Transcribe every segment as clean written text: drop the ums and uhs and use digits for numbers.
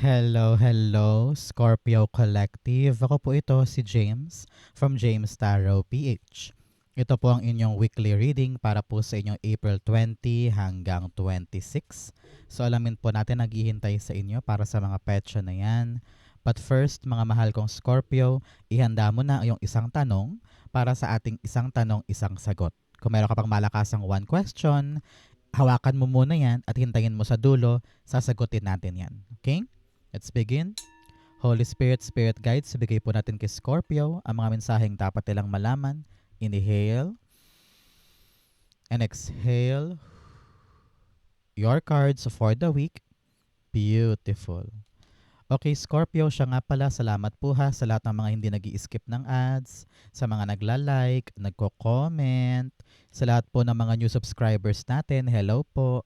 Hello, hello, Scorpio Collective. Ako po ito, si James from James Tarot PH. Ito po ang inyong weekly reading para po sa inyong April 20 hanggang 26. So alamin po natin naghihintay sa inyo para sa mga petsa na yan. But first, mga mahal kong Scorpio, ihanda mo na yung isang tanong para sa ating isang tanong, isang sagot. Kung meron ka pang malakasang one question, hawakan mo muna yan at hintayin mo sa dulo, sasagutin natin yan. Okay? Let's begin. Holy Spirit, Spirit Guides, bigay po natin kay Scorpio ang mga mensaheng dapat nilang malaman. Inhale and exhale. Your cards for the week. Beautiful. Okay, Scorpio, siya nga pala, salamat po ha sa lahat ng mga hindi nag-i-skip ng ads, sa mga nagla-like, nagko-comment, sa lahat po ng mga new subscribers natin, hello po.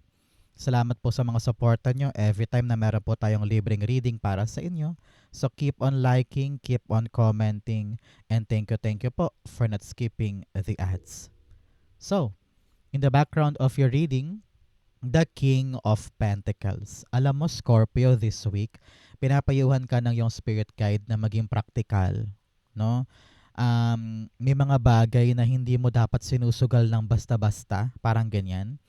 Salamat po sa mga supporta nyo every time na meron po tayong libreng reading para sa inyo. So keep on liking, keep on commenting, and thank you po for not skipping the ads. So, in the background of your reading, the King of Pentacles. Alam mo, Scorpio, this week, pinapayuhan ka ng yung spirit guide na maging practical. No? May mga bagay na hindi mo dapat sinusugal ng basta-basta, parang ganyan.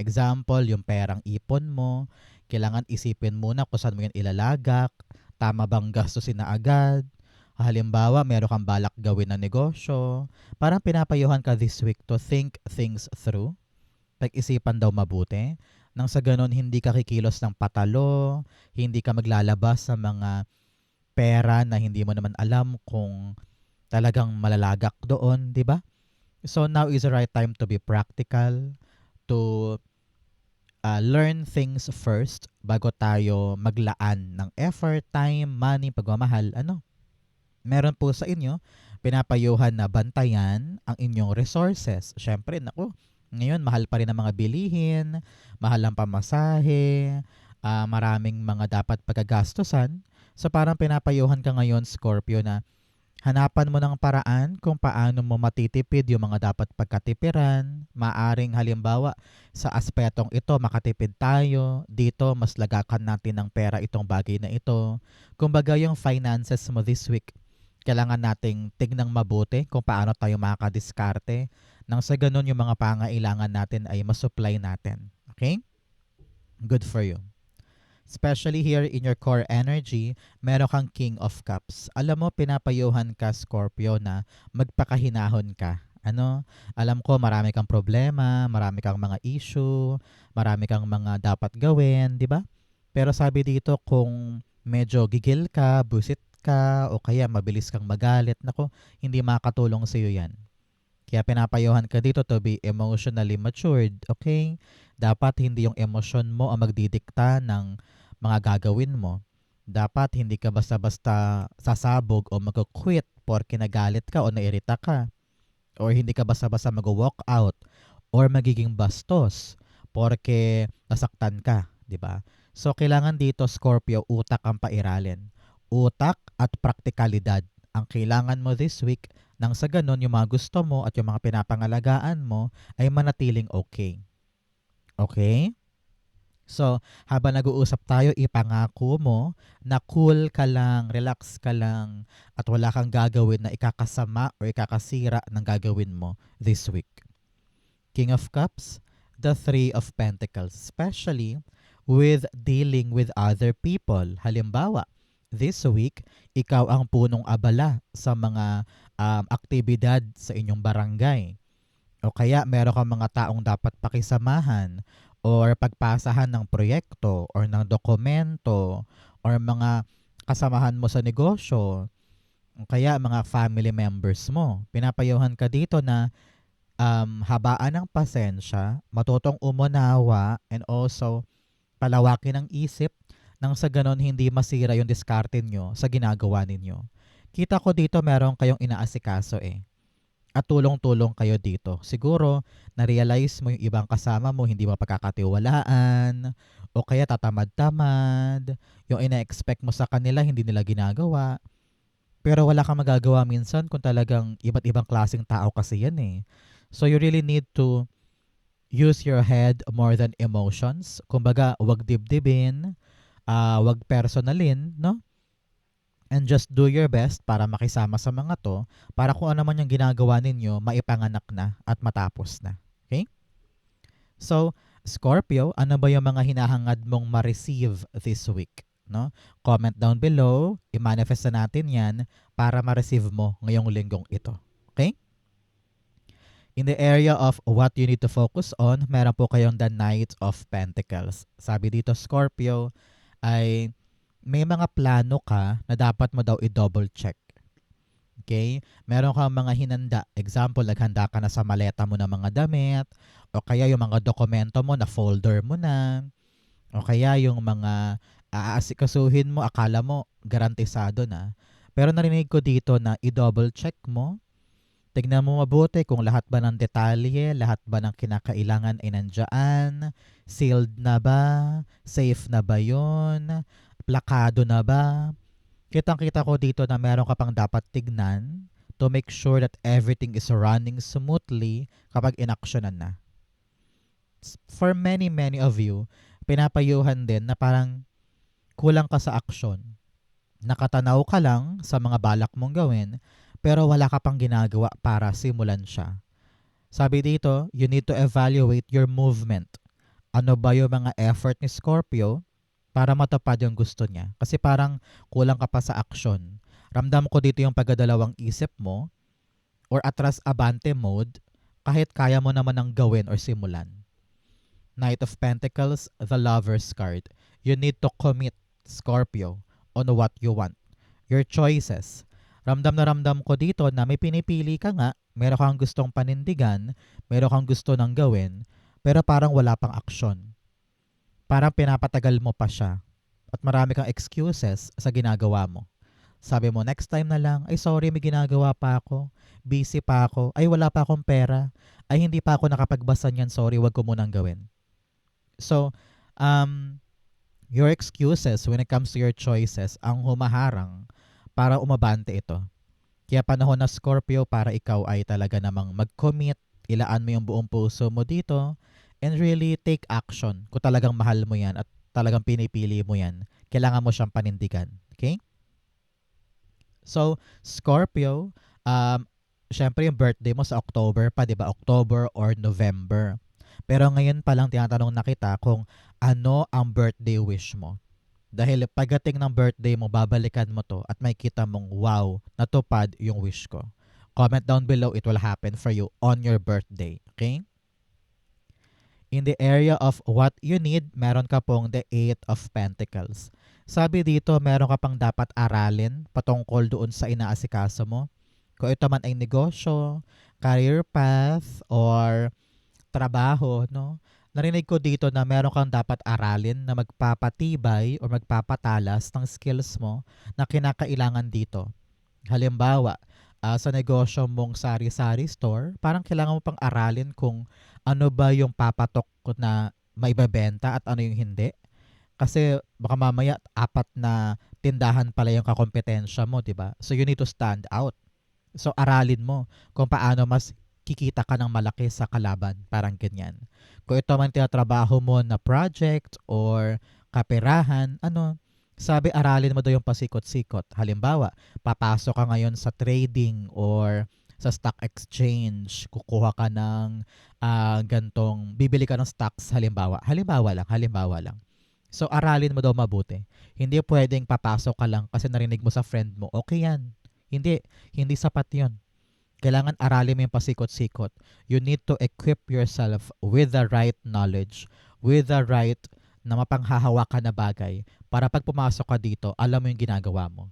Example, yung perang ipon mo, kailangan isipin muna kung saan mo yan ilalagak, tama bang gastusin na agad. Halimbawa, meron kang balak gawin na negosyo, parang pinapayuhan ka this week to think things through. Pag-isipan daw mabuti. Nang sa ganun, hindi ka kikilos ng patalo, hindi ka maglalabas sa mga pera na hindi mo naman alam kung talagang malalagak doon, di ba? So now is the right time to be practical, to learn things first bago tayo maglaan ng effort, time, money, pagmamahal. Meron po sa inyo, pinapayuhan na bantayan ang inyong resources. Siyempre, naku, ngayon mahal pa rin ang mga bilihin, mahal ang pamasahe, maraming mga dapat pagkagastusan. So parang pinapayuhan ka ngayon, Scorpio, na hanapan mo ng paraan kung paano mo matitipid yung mga dapat pagkatipiran. Maaring halimbawa sa aspetong ito makatipid tayo. Dito mas lagakan natin ng pera itong bagay na ito. Kumbaga yung finances mo this week, kailangan nating tignang mabuti kung paano tayo makakadiskarte. Nang sa ganun yung mga pangailangan natin ay masupply natin. Okay? Good for you. Especially here in your core energy, meron kang King of Cups. Alam mo, pinapayuhan ka, Scorpio, na magpakahinahon ka. Alam ko marami kang problema, marami kang mga issue, marami kang mga dapat gawin, di ba? Pero sabi dito, kung medyo gigil ka, busit ka, o kaya mabilis kang magalit, nako, hindi makakatulong sa iyo yan. Kaya pinapayuhan ka dito to be emotionally matured, okay? Dapat hindi yung emosyon mo ang magdidikta ng mga gagawin mo. Dapat hindi ka basta-basta sasabog o mag-quit porque nagalit ka o nairita ka. Or hindi ka basta-basta mag-walk out or magiging bastos porque nasaktan ka, di ba? So kailangan dito, Scorpio, utak ang pairalin. Utak at praktikalidad ang kailangan mo this week, nang sa ganun yung mga gusto mo at yung mga pinapangalagaan mo ay manatiling okay. Okay? So, habang nag-uusap tayo, ipangako mo na cool ka lang, relax ka lang, at wala kang gagawin na ikakasama o ikakasira ng gagawin mo this week. King of Cups, the Three of Pentacles, especially with dealing with other people. Halimbawa, this week, ikaw ang punong abala sa mga aktibidad sa inyong barangay. O kaya meron kang mga taong dapat pakisamahan or pagpasahan ng proyekto or ng dokumento or mga kasamahan mo sa negosyo o kaya mga family members mo. Pinapayuhan ka dito na habaan ng pasensya, matutong umunawa, and also palawakin ang isip nang sa ganon hindi masira yung diskarte nyo sa ginagawa ninyo. Kita ko dito meron kayong inaasikaso at tulong-tulong kayo dito. Siguro, na-realize mo yung ibang kasama mo hindi mo pagkakatiwalaan o kaya tatamad-tamad. Yung ina-expect mo sa kanila hindi nila ginagawa. Pero wala kang magagawa minsan kung talagang iba't ibang klaseng tao kasi yan So you really need to use your head more than emotions. Kumbaga, wag dibdibin. wag personalin, no? And just do your best para makisama sa mga to para kung ano man yung ginagawa ninyo, maipanganak na at matapos na. Okay? So, Scorpio, ano ba yung mga hinahangad mong ma-receive this week? No? Comment down below, i-manifest na natin yan para ma-receive mo ngayong linggong ito. Okay? In the area of what you need to focus on, meron po kayong the Knight of Pentacles. Sabi dito, Scorpio, ay may mga plano ka na dapat mo daw i-double check. Okay? Meron kang mga hinanda. Example, naghanda ka na sa maleta mo ng mga damit, o kaya yung mga dokumento mo na folder mo na, o kaya yung mga aasikasuhin mo, akala mo garantisado na. Pero narinig ko dito na i-double check mo. Tignan mo mabuti kung lahat ba ng detalye, lahat ba ng kinakailangan ay nandyan, sealed na ba, safe na ba yun, plakado na ba. Kitang-kita ko dito na meron ka pang dapat tignan to make sure that everything is running smoothly kapag inaksyonan na. For many of you, pinapayuhan din na parang kulang ka sa aksyon. Nakatanaw ka lang sa mga balak mong gawin, pero wala ka pang ginagawa para simulan siya. Sabi dito, you need to evaluate your movement. Ano ba yung mga effort ni Scorpio para matupad yung gusto niya? Kasi parang kulang ka pa sa aksyon. Ramdam ko dito yung pagdadalawang isip mo or atras abante mode kahit kaya mo naman ang gawin or simulan. Knight of Pentacles, the Lover's card. You need to commit, Scorpio, on what you want. Your choices. Ramdam ko dito na may pinipili ka nga, meron kang gustong panindigan, meron kang gusto nang gawin, pero parang wala pang aksyon. Parang pinapatagal mo pa siya at marami kang excuses sa ginagawa mo. Sabi mo, next time na lang, ay sorry, may ginagawa pa ako, busy pa ako, ay wala pa akong pera, ay hindi pa ako nakapagbasa niyan, sorry, wag ko munang gawin. So, your excuses when it comes to your choices ang humaharang para umabante ito. Kaya panahon na Scorpio para ikaw ay talaga namang mag-commit, ilaan mo yung buong puso mo dito, and really take action. Kung talagang mahal mo yan at talagang pinipili mo yan, kailangan mo siyang panindigan. Okay? So, Scorpio, syempre yung birthday mo sa October pa, di ba? October or November. Pero ngayon pa lang tinatanong na kita kung ano ang birthday wish mo. Dahil pagdating ng birthday mo, babalikan mo to at may kita mong, wow, natupad yung wish ko. Comment down below, it will happen for you on your birthday. Okay? In the area of what you need, meron ka pong the Eight of Pentacles. Sabi dito, meron ka pang dapat aralin patungkol doon sa inaasikaso mo. Kung ito man ay negosyo, career path, or trabaho, no? Narinig ko dito na meron kang dapat aralin na magpapatibay o magpapatalas ng skills mo na kinakailangan dito. Halimbawa, sa negosyo mong sari-sari store, parang kailangan mo pang aralin kung ano ba yung papatok na maibebenta at ano yung hindi. Kasi baka mamaya 4 na tindahan pala yung kakompetensya mo, di ba? So you need to stand out. So aralin mo kung paano mas kikita ka ng malaki sa kalaban, parang ganyan. Kung ito man tinatrabaho mo na project or kaperahan, sabi aralin mo daw yung pasikot-sikot. Halimbawa, papasok ka ngayon sa trading or sa stock exchange, kukuha ka ng bibili ka ng stocks, halimbawa lang. So aralin mo daw mabuti. Hindi pwedeng papasok ka lang kasi narinig mo sa friend mo, okay yan. Hindi sapat yun. Kailangan aralin mo yung pasikot-sikot. You need to equip yourself with the right knowledge, with the right na mapanghahawakan na bagay para pag pumasok ka dito, alam mo yung ginagawa mo.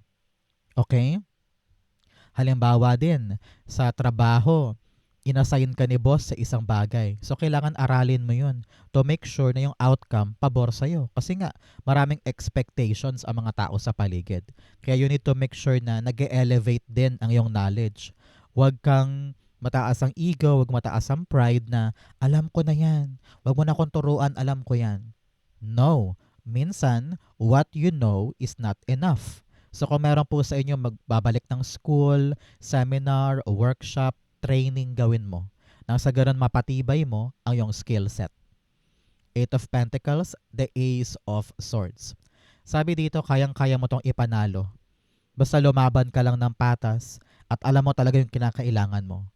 Okay? Halimbawa din, sa trabaho, inassign ka ni boss sa isang bagay. So, kailangan aralin mo yun to make sure na yung outcome pabor sa'yo. Kasi nga, maraming expectations ang mga tao sa paligid. Kaya you need to make sure na nag-elevate din ang iyong knowledge. Huwag kang mataas ang ego, huwag mataas ang pride na alam ko na yan. Huwag mo na akong turuan, alam ko yan. No. Minsan, what you know is not enough. So kung meron po sa inyo magbabalik ng school, seminar, workshop, training, gawin mo. Nang sa ganun mapatibay mo ang iyong skill set. Eight of Pentacles, the Ace of Swords. Sabi dito, kayang-kaya mo tong ipanalo. Basta lumaban ka lang ng patas at alam mo talaga yung kinakailangan mo.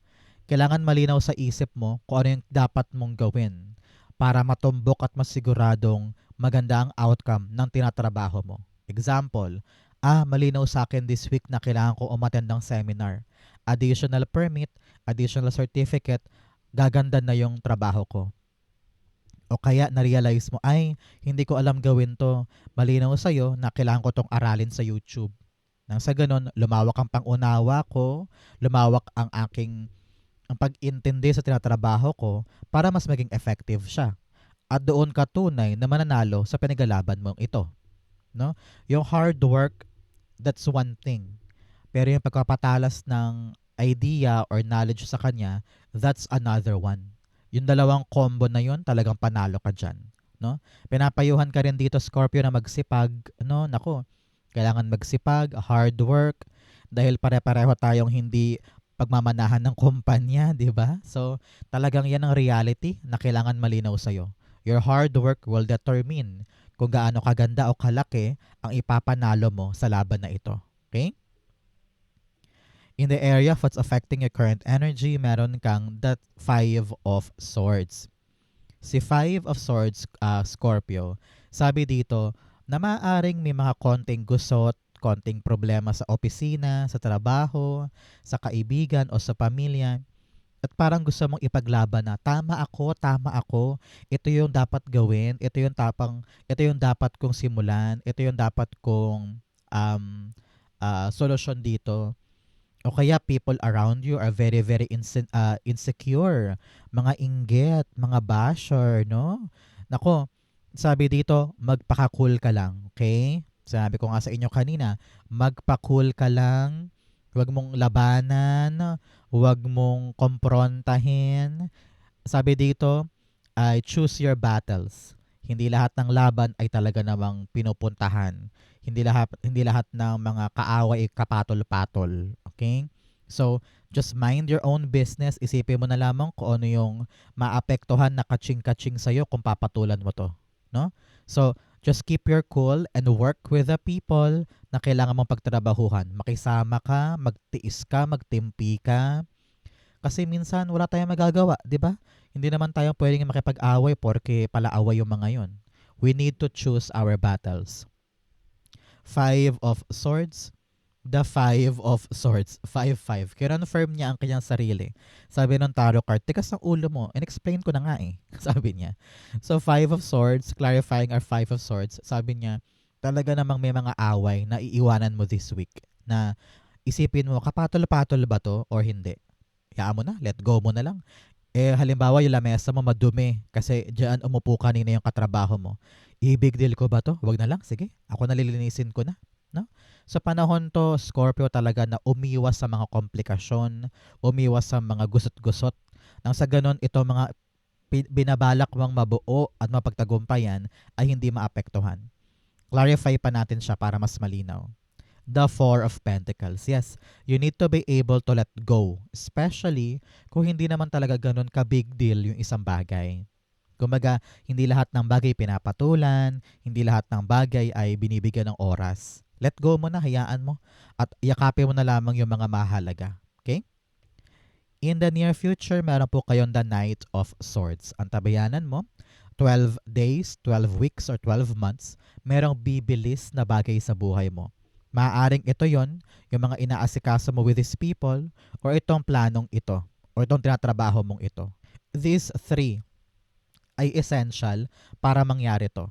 Kailangan malinaw sa isip mo kung ano yung dapat mong gawin para matumbok at masiguradong maganda ang outcome ng tinatrabaho mo. Example, malinaw sa akin this week na kailangan ko umattend ng seminar. Additional permit, additional certificate, gaganda na yung trabaho ko. O kaya na-realize mo, hindi ko alam gawin to. Malinaw sa'yo na kailangan ko tong aralin sa YouTube. Nang sa ganun, lumawak ang pangunawa ko, lumawak ang pag-intindi sa tinatrabaho ko para mas maging effective siya. At doon ka tunay na mananalo sa pinaglalaban mong ito. No? Yung hard work, that's one thing. Pero yung pagpapatalas ng idea or knowledge sa kanya, that's another one. Yung dalawang combo na yun, talagang panalo ka dyan. No? Pinapayuhan ka rin dito, Scorpio, na magsipag. No? Nako, kailangan magsipag, hard work, dahil pare-pareho tayong hindi pagmamanahan ng kumpanya, di ba? So, talagang yan ang reality na kailangan malinaw sa'yo. Your hard work will determine kung gaano kaganda o kalaki ang ipapanalo mo sa laban na ito. Okay? In the area of what's affecting your current energy, meron kang that Five of Swords. Si Five of Swords, Scorpio, sabi dito na maaaring may mga konting gusot, konting problema sa opisina, sa trabaho, sa kaibigan o sa pamilya. At parang gusto mong ipaglaban na tama ako, ito yung dapat gawin, ito yung dapat kong simulan, ito yung dapat kong solusyon dito. O kaya people around you are very, very insecure. Mga inggit, mga basher, no? Nako, sabi dito, magpaka-cool ka lang, okay? Sabi ko nga sa inyo kanina, magpa-cool ka lang. Huwag mong labanan, huwag mong komprontahin. Sabi dito, I choose your battles. Hindi lahat ng laban ay talaga namang pinupuntahan. Hindi lahat ng mga kaaway ay kapatol-patol. Okay? So, just mind your own business. Isipin mo na lamang kung ano yung maapektuhan na kaching-kaching sa'yo kung papatulan mo to. No? So, just keep your cool and work with the people na kailangan mong pagtrabahuhan. Makisama ka, magtiis ka, magtimpi ka. Kasi minsan wala tayong magagawa, di ba? Hindi naman tayo pwedeng makipag-away porque palaaway yung mga yon. We need to choose our battles. Five of Swords. The Five of Swords. 5-5. Kinonfirm niya ang kanyang sarili. Sabi ng tarot card, tikas ang ulo mo. And-explain ko na nga eh. Sabi niya. So, Five of Swords, clarifying our Five of Swords, sabi niya, talaga namang may mga away na iiwanan mo this week. Na isipin mo, kapatol-patol ba to or hindi? Hayaan mo na, let go mo na lang. Halimbawa, yung lamesa mo madumi kasi diyan umupo kanina yung katrabaho mo. I-big deal ko ba to? Wag na lang, sige. Ako nalilinisin ko na. No? Sa panahon to, Scorpio talaga na umiwas sa mga komplikasyon, umiwas sa mga gusot-gusot. Nang sa ganun, ito mga binabalak mong mabuo at mapagtagumpayan ay hindi maapektuhan. Clarify pa natin siya para mas malinaw. The Four of Pentacles. Yes, you need to be able to let go. Especially kung hindi naman talaga ganun ka-big deal yung isang bagay. Kumbaga, hindi lahat ng bagay pinapatulan, hindi lahat ng bagay ay binibigyan ng oras. Let go mo na, hayaan mo. At yakapin mo na lamang yung mga mahalaga. Okay? In the near future, meron po kayong the Knight of Swords. Ang tabayanan mo, 12 days, 12 weeks, or 12 months, merong bibilis na bagay sa buhay mo. Maaaring ito yon, yung mga inaasikaso mo with these people, or itong planong ito, or itong tinatrabaho mong ito. These three ay essential para mangyari to.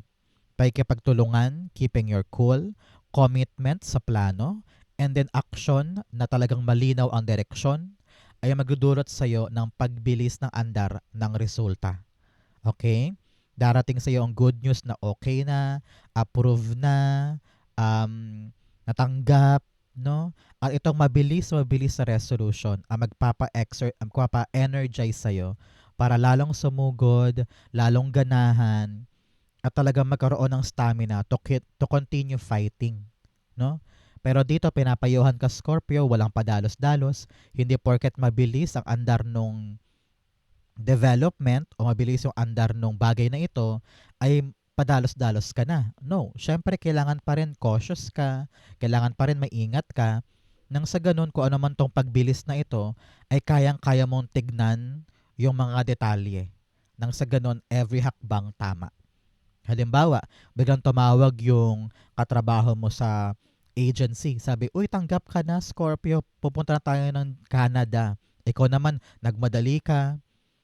Pakikipagtulungan, keeping your cool, commitment sa plano, and then action na talagang malinaw ang direksyon ay magdudulot sa iyo ng pagbilis ng andar ng resulta. Okay? Darating sa iyo ang good news na okay na, approve na, natanggap, no? At itong mabilis sa resolution ang magpapa-energize sa'yo para lalong sumugod, lalong ganahan, at talagang magkaroon ng stamina to continue fighting, no? Pero dito pinapayuhan ka, Scorpio, walang padalos-dalos, hindi porket mabilis ang andar nung development o mabilis yung andar nung bagay na ito ay padalos-dalos ka na. No, syempre kailangan pa rin cautious ka, kailangan pa rin maingat ka, nang sa ganun kung ano man tong pagbilis na ito ay kayang-kaya mong tignan yung mga detalye. Nang sa ganun, every hakbang tama. Halimbawa, biglang tumawag yung katrabaho mo sa agency. Sabi, uy, tanggap ka na, Scorpio. Pupunta na tayo ng Canada. Ikaw naman, nagmadali ka.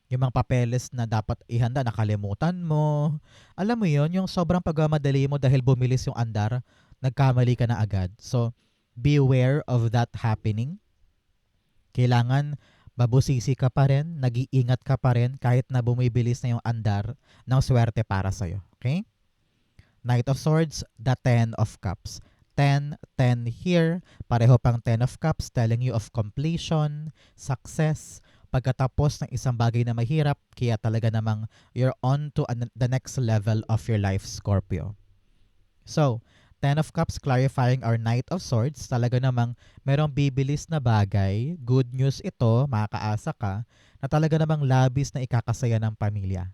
Yung mga papeles na dapat ihanda, nakalimutan mo. Alam mo yon, yung sobrang pagmamadali mo dahil bumilis yung andar, nagkamali ka na agad. So, beware of that happening. Kailangan mabusisi ka pa rin, nag-iingat ka pa rin kahit na bumibilis na yung andar ng swerte para sa'yo. Okay? Knight of Swords, the Ten of Cups. 10 here, pareho pang Ten of Cups, telling you of completion, success, pagkatapos ng isang bagay na mahirap, kaya talaga namang you're on to the next level of your life, Scorpio. So, Ten of Cups clarifying our Knight of Swords, talaga namang merong bibilis na bagay, good news ito, makakaasa ka, na talaga namang labis na ikakasaya ng pamilya.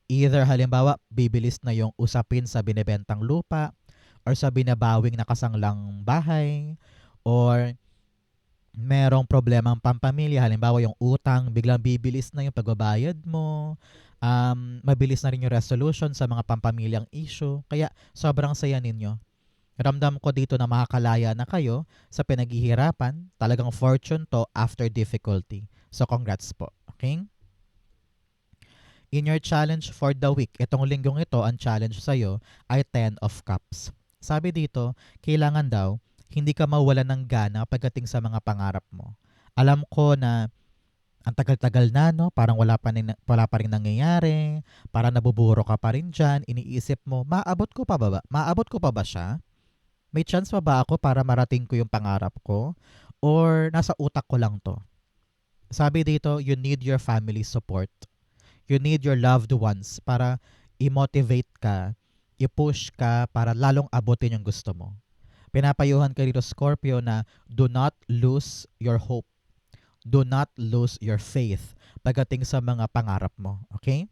Either halimbawa, bibilis na yung usapin sa binebentang lupa, or sa binabawing nakasanglang bahay, or merong problemang pampamilya, halimbawa yung utang, biglang bibilis na yung pagbabayad mo, mabilis na rin yung resolution sa mga pampamilyang issue, kaya sobrang saya ninyo. Ramdam ko dito na makakalaya na kayo sa pinaghihirapan, talagang fortune to after difficulty. So congrats po, okay? In your challenge for the week, itong linggong ito, ang challenge sa'yo ay 10 of Cups. Sabi dito, kailangan daw, hindi ka mawalan ng gana pagdating sa mga pangarap mo. Alam ko na ang tagal-tagal na, no? Parang wala pa rin nangyayari, parang nabuburo ka pa rin dyan, iniisip mo, maabot ko pa ba? Maabot ko pa ba siya? May chance pa ba ako para marating ko yung pangarap ko? Or nasa utak ko lang to? Sabi dito, you need your family support. You need your loved ones para i-motivate ka, i-push ka para lalong abutin yung gusto mo. Pinapayuhan ka dito, Scorpio, na do not lose your hope. Do not lose your faith pagdating sa mga pangarap mo. Okay?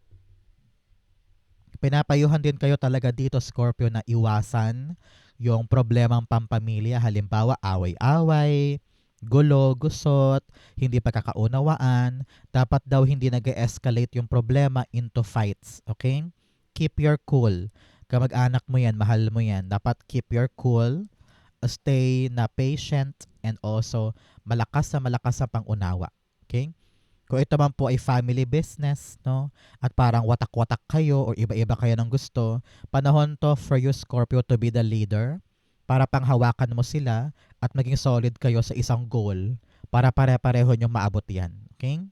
Pinapayuhan din kayo talaga dito, Scorpio, na iwasan yung problemang pampamilya. Halimbawa, away-away, gulo, gusot, hindi pagkakaunawaan. Dapat daw hindi nag-escalate yung problema into fights. Okay? Keep your cool. Kamag-anak mo yan, mahal mo yan. Dapat keep your cool, stay na patient, and also malakas sa pangunawa. Okay? Kung ito man po ay family business, no? At parang watak-watak kayo or iba-iba kayo ng gusto, panahon to for you, Scorpio, to be the leader para panghawakan mo sila at maging solid kayo sa isang goal para pare-pareho nyong maabot yan. Okay?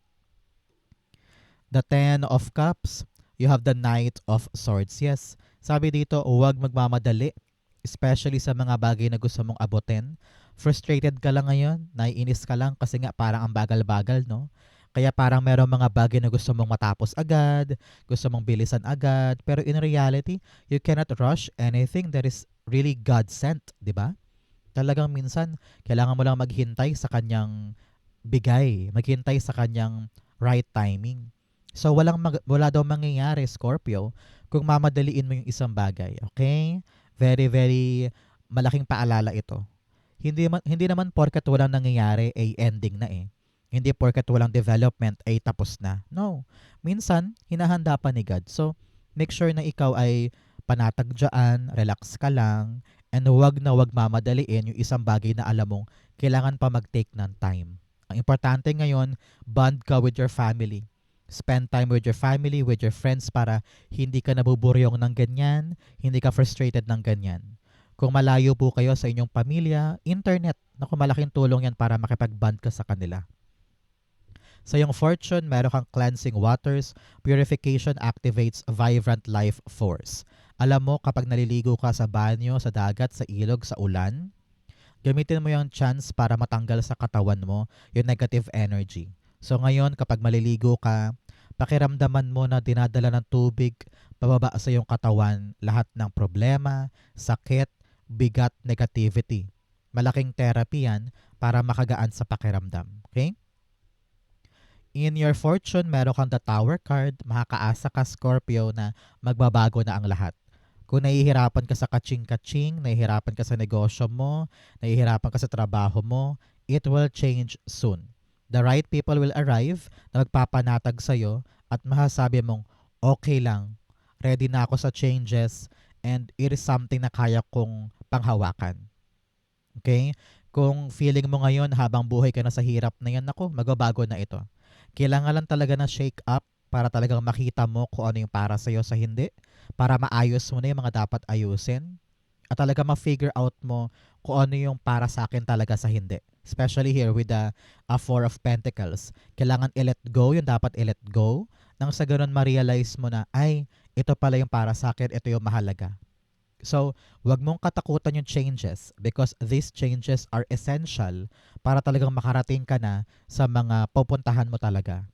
The Ten of Cups, you have the Knight of Swords. Yes, sabi dito, huwag magmamadali, especially sa mga bagay na gusto mong abutin. Frustrated ka lang ngayon, naiinis ka lang kasi nga parang ang bagal-bagal, no? Kaya parang merong mga bagay na gusto mong matapos agad, gusto mong bilisan agad, pero in reality, you cannot rush anything that is really God-sent, di ba? Talagang minsan, kailangan mo lang maghintay sa kanyang bigay, maghintay sa kanyang right timing. So, wala daw mangyayari, Scorpio, kung mamadaliin mo yung isang bagay. Okay? Very, very malaking paalala ito. Hindi naman porkat walang nangyayari ay ending na eh. Hindi porkat walang development ay tapos na. No. Minsan, hinahanda pa ni God. So, make sure na ikaw ay panatag dyan, relax ka lang, and huwag na huwag mamadaliin yung isang bagay na alam mong kailangan pa mag-take ng time. Ang importante ngayon, bond ka with your family. Spend time with your family, with your friends para hindi ka nabuburyong ng ganyan, hindi ka frustrated ng ganyan. Kung malayo po kayo sa inyong pamilya, internet, naku, malaking tulong yan para makipag-bond ka sa kanila. Sa iyong fortune, meron kang cleansing waters, purification activates vibrant life force. Alam mo, kapag naliligo ka sa banyo, sa dagat, sa ilog, sa ulan, gamitin mo yung chance para matanggal sa katawan mo yung negative energy. So ngayon, kapag maliligo ka, pakiramdaman mo na dinadala ng tubig pababa sa iyong katawan lahat ng problema, sakit, bigat, negativity. Malaking therapy yan para makagaan sa pakiramdam. Okay? In your fortune, meron kang the Tower card. Makakaasa ka, Scorpio, na magbabago na ang lahat. Kung nahihirapan ka sa kaching-kaching, nahihirapan ka sa negosyo mo, nahihirapan ka sa trabaho mo, it will change soon. The right people will arrive na magpapanatag sa'yo at masasabi mong, okay lang, ready na ako sa changes, and it is something na kaya kong panghawakan. Okay? Kung feeling mo ngayon habang buhay ka na sa hirap na yan, ako, magbabago na ito. Kailangan lang talaga na shake up para talagang makita mo kung ano yung para sa'yo sa hindi, para maayos mo na yung mga dapat ayusin, at talaga ma-figure out mo kung ano yung para sa akin talaga sa hindi. Especially here with the Four of Pentacles. Kailangan i-let go yung dapat i-let go, nang sa ganun ma-realize mo na, ay, ito pala yung para sa akin, ito yung mahalaga. So, wag mong katakutan yung changes because these changes are essential para talagang makarating ka na sa mga pupuntahan mo talaga.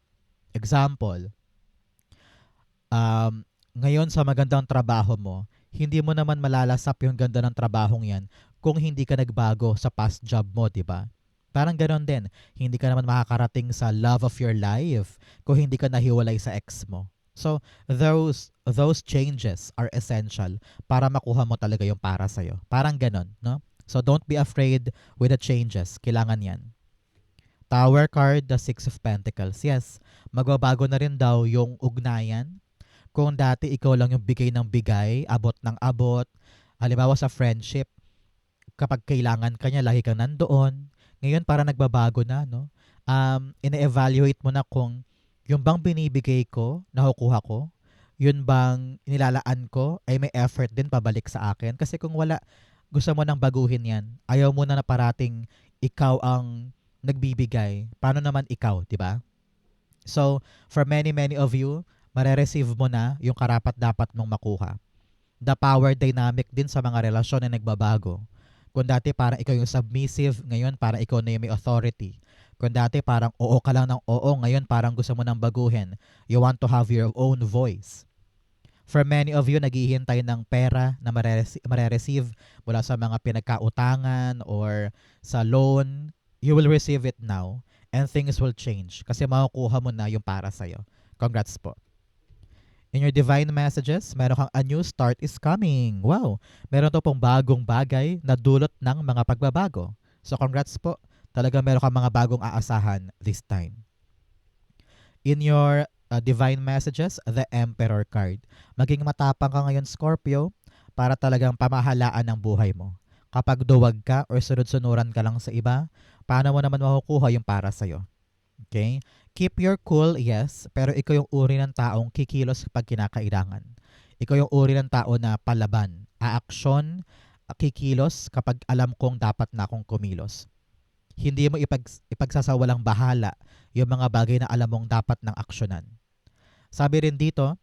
Example, ngayon sa magandang trabaho mo, hindi mo naman malalasap yung ganda ng trabahong yan kung hindi ka nagbago sa past job mo, di ba? Parang ganon din, hindi ka naman makakarating sa love of your life kung hindi ka nahiwalay sa ex mo. So, those changes are essential para makuha mo talaga yung para sa'yo. Parang ganon, no? So, don't be afraid with the changes. Kailangan yan. Tower card, the Six of Pentacles. Yes, magbabago na rin daw yung ugnayan. Kung dati ikaw lang yung bigay ng bigay, abot ng abot, halimbawa sa friendship, kapag kailangan ka niya, lagi kang nandoon. Ngayon, para nagbabago na, no? Ine-evaluate mo na kung yung bang binibigay ko, nakukuha ko, yun bang nilalaan ko, ay may effort din pabalik sa akin. Kasi kung wala, gusto mo nang baguhin yan, ayaw mo na parating ikaw ang nagbibigay. Paano naman ikaw, di ba? So, for many of you, mare-receive mo na yung karapat-dapat mong makuha. The power dynamic din sa mga relasyon na nagbabago. Kung dati parang ikaw yung submissive, ngayon parang ikaw na yung may authority. Kung dati parang oo ka lang ng oo, ngayon parang gusto mo nang baguhin. You want to have your own voice. For many of you, naghihintay ng pera na mare-receive mula sa mga pinagkautangan or sa loan. You will receive it now and things will change kasi makukuha mo na yung para sa'yo. Congrats po. In your divine messages, meron kang a new start is coming. Wow! Meron to pong bagong bagay na dulot ng mga pagbabago. So congrats po. Talaga meron kang mga bagong aasahan this time. In your divine messages, the Emperor card. Maging matapang ka ngayon, Scorpio, para talagang pamahalaan ng buhay mo. Kapag duwag ka or sunod-sunuran ka lang sa iba, paano mo naman makukuha yung para sa'yo? Okay? Keep your cool, yes, pero ikaw yung uri ng taong kikilos kapag kinakailangan. Ikaw yung uri ng tao na palaban, aaksyon, kikilos kapag alam kong dapat na akong kumilos. Hindi mo ipagsasawalang bahala yung mga bagay na alam mong dapat ng aksyonan. Sabi rin dito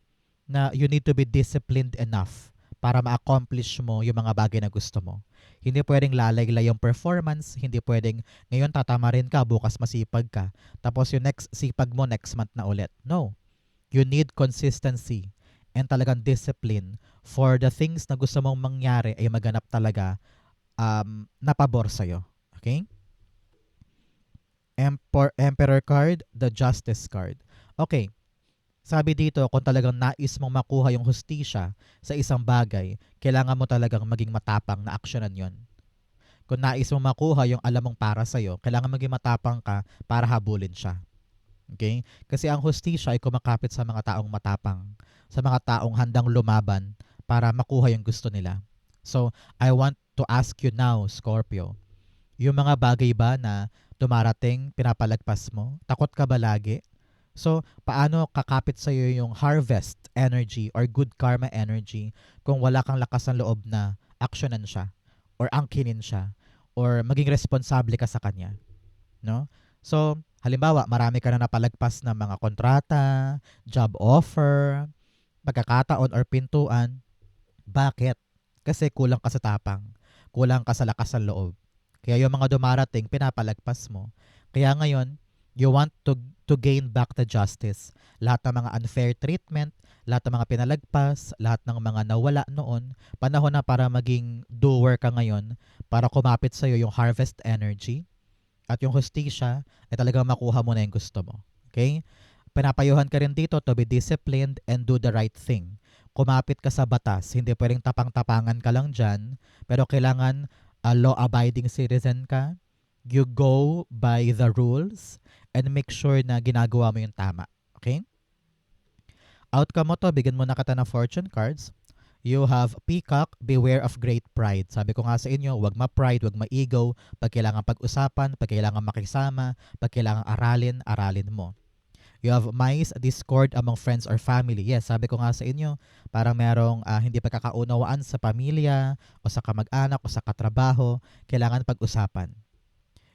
na you need to be disciplined enough para ma-accomplish mo yung mga bagay na gusto mo. Hindi pwedeng lalay-lay yung performance, hindi pwedeng ngayon tatama rin ka, bukas masipag ka, tapos yung next sipag mo next month na ulit. No. You need consistency and talagang discipline for the things na gusto mong mangyari ay maganap talaga na pabor sa'yo. Okay? Emperor card, the Justice card. Okay. Sabi dito, kung talagang nais mong makuha yung hustisya sa isang bagay, kailangan mo talagang maging matapang na aksyonan yon. Kung nais mong makuha yung alam mong para sa'yo, kailangan maging matapang ka para habulin siya. Okay? Kasi ang hustisya ay kumakapit sa mga taong matapang, sa mga taong handang lumaban para makuha yung gusto nila. So, I want to ask you now, Scorpio, yung mga bagay ba na dumarating, pinapalagpas mo? Takot ka ba lagi? So, paano kakapit sa'yo yung harvest energy or good karma energy kung wala kang lakas ng loob na aksyonan siya or angkinin siya or maging responsable ka sa kanya? No? So, halimbawa, marami ka na napalagpas ng mga kontrata, job offer, pagkakataon or pintuan. Bakit? Kasi kulang ka sa tapang. Kulang ka sa lakas ng loob. Kaya yung mga dumarating, pinapalagpas mo. Kaya ngayon, you want to gain back the justice. Lahat ng mga unfair treatment, lahat ng mga pinalagpas, lahat ng mga nawala noon, panahon na para maging doer ka ngayon, para kumapit sa'yo yung harvest energy at yung hustisya ay talagang makuha mo na yung gusto mo. Okay? Pinapayuhan ka rin dito to be disciplined and do the right thing. kumapit ka sa batas. Hindi pwedeng tapang-tapangan ka lang dyan, pero kailangan law-abiding citizen ka. You go by the rules and make sure na ginagawa mo yung tama. Okay? Outcome mo to, bigyan mo na kita ng fortune cards. You have Peacock, beware of great pride. Sabi ko nga sa inyo, wag ma-pride, wag ma-ego. Pag kailangan pag-usapan, pag kailangan makisama, pag kailangan aralin, aralin mo. You have Mice, discord among friends or family. Yes, sabi ko nga sa inyo, parang merong hindi pagkakaunawaan sa pamilya o sa kamag-anak o sa katrabaho. Kailangan pag-usapan.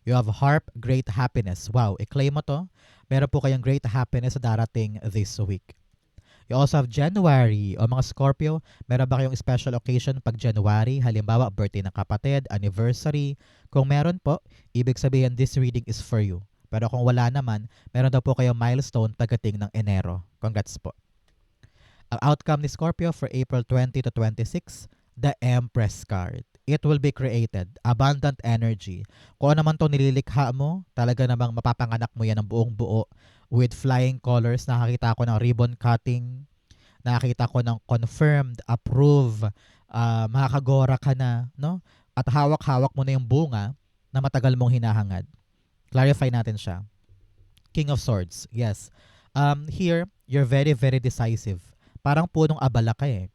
You have Harp, great happiness. Wow, i-claim mo to. Meron po kayong great happiness sa darating this week. You also have January. O mga Scorpio, meron ba kayong special occasion pag January? Halimbawa, birthday ng kapatid, anniversary. Kung meron po, ibig sabihin this reading is for you. Pero kung wala naman, meron daw po kayong milestone pagdating ng Enero. Congrats po. Ang outcome ni Scorpio for April 20 to 26, the Empress card. It will be created. Abundant energy. Kung ano naman itong nililikha mo, talaga namang mapapanganak mo yan ng buong buo with flying colors. Nakakita ko ng ribbon cutting. Nakakita ko ng confirmed, approve, makakagora ka na, no? At hawak-hawak mo na yung bunga na matagal mong hinahangad. Clarify natin siya. King of Swords, yes. Here, you're very, very decisive. Parang punong abala ka eh.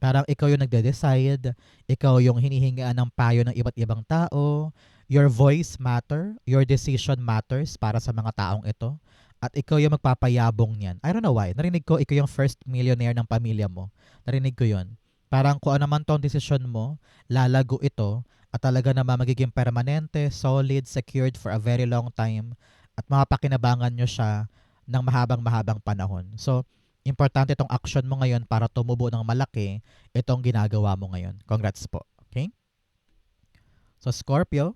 Parang ikaw yung nagde-decide, ikaw yung hinihingaan ng payo ng iba't ibang tao, your voice matter, your decision matters para sa mga taong ito, at ikaw yung magpapayabong niyan. I don't know why. Narinig ko, ikaw yung first millionaire ng pamilya mo. Narinig ko yun. Parang kung ano man tong decision mo, lalago ito, at talaga naman magiging permanente, solid, secured for a very long time, at mapapakinabangan nyo siya ng mahabang-mahabang panahon. So, importante itong action mo ngayon para tumubo ng malaki itong ginagawa mo ngayon. Congrats po. Okay? So, Scorpio,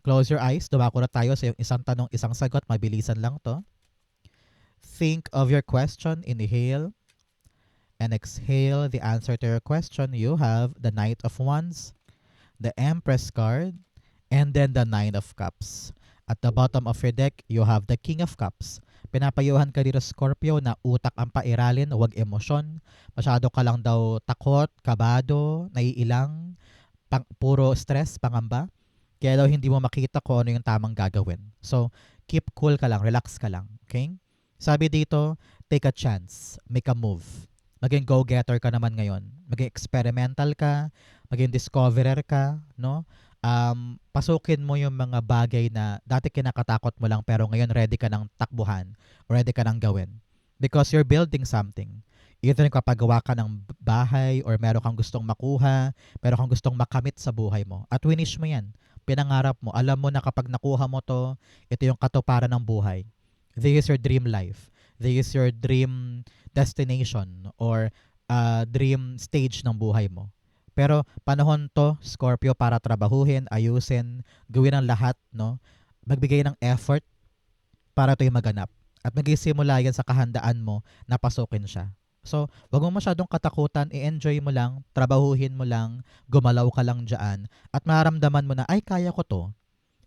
close your eyes. Dumako na tayo sa yung isang tanong, isang sagot. Mabilisan lang to. Think of your question. Inhale. And exhale the answer to your question. You have the Knight of Wands, the Empress card, and then the Nine of Cups. At the bottom of your deck, you have the King of Cups. Pinapayuhan ka dito, Scorpio, na utak ang pairalin, huwag emosyon. Masyado ka lang daw takot, kabado, naiilang, puro stress, pangamba. Kaya daw hindi mo makita kung ano yung tamang gagawin. So, keep cool ka lang, relax ka lang. Okay? Sabi dito, take a chance, make a move. Maging go-getter ka naman ngayon. Maging experimental ka, maging discoverer ka, no? Pasukin mo yung mga bagay na dati kinakatakot mo lang pero ngayon ready ka ng takbuhan, ready ka ng gawin. Because you're building something. Either kapagawa ka ng bahay or meron kang gustong makuha, meron kang gustong makamit sa buhay mo. At winish mo yan. Pinangarap mo. Alam mo na kapag nakuha mo to, ito yung katuparan ng buhay. This is your dream life. This is your dream destination or dream stage ng buhay mo. Pero panahon to, Scorpio, para trabahuhin, ayusin, gawin ang lahat, no? Magbigay ng effort para ito'y maganap. At magsisimula yan sa kahandaan mo na pasukin siya. So, wag mo masyadong katakutan, i-enjoy mo lang, trabahuhin mo lang, gumalaw ka lang dyan, at maramdaman mo na, ay, kaya ko to.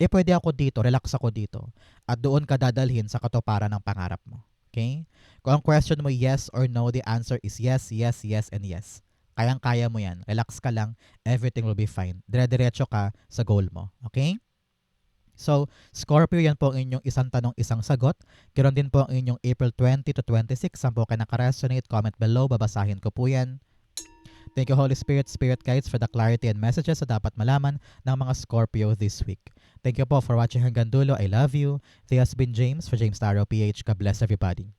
Pwede ako dito, relax ako dito. At doon ka dadalhin sa katuparan ng pangarap mo. Okay? Kung ang question mo yes or no, the answer is yes, yes, yes, and yes. Kayang-kaya mo yan. Relax ka lang. Everything will be fine. Dire-diretso ka sa goal mo. Okay? So, Scorpio, yan po ang inyong isang tanong, isang sagot. Ganoon din po ang inyong April 20 to 26. Saan po kayo nakaresonate? Comment below. Babasahin ko po yan. Thank you, Holy Spirit, Spirit Guides, for the clarity and messages na dapat malaman ng mga Scorpio this week. Thank you po for watching hanggang dulo. I love you. This has been James for James Tarot PH. God bless everybody.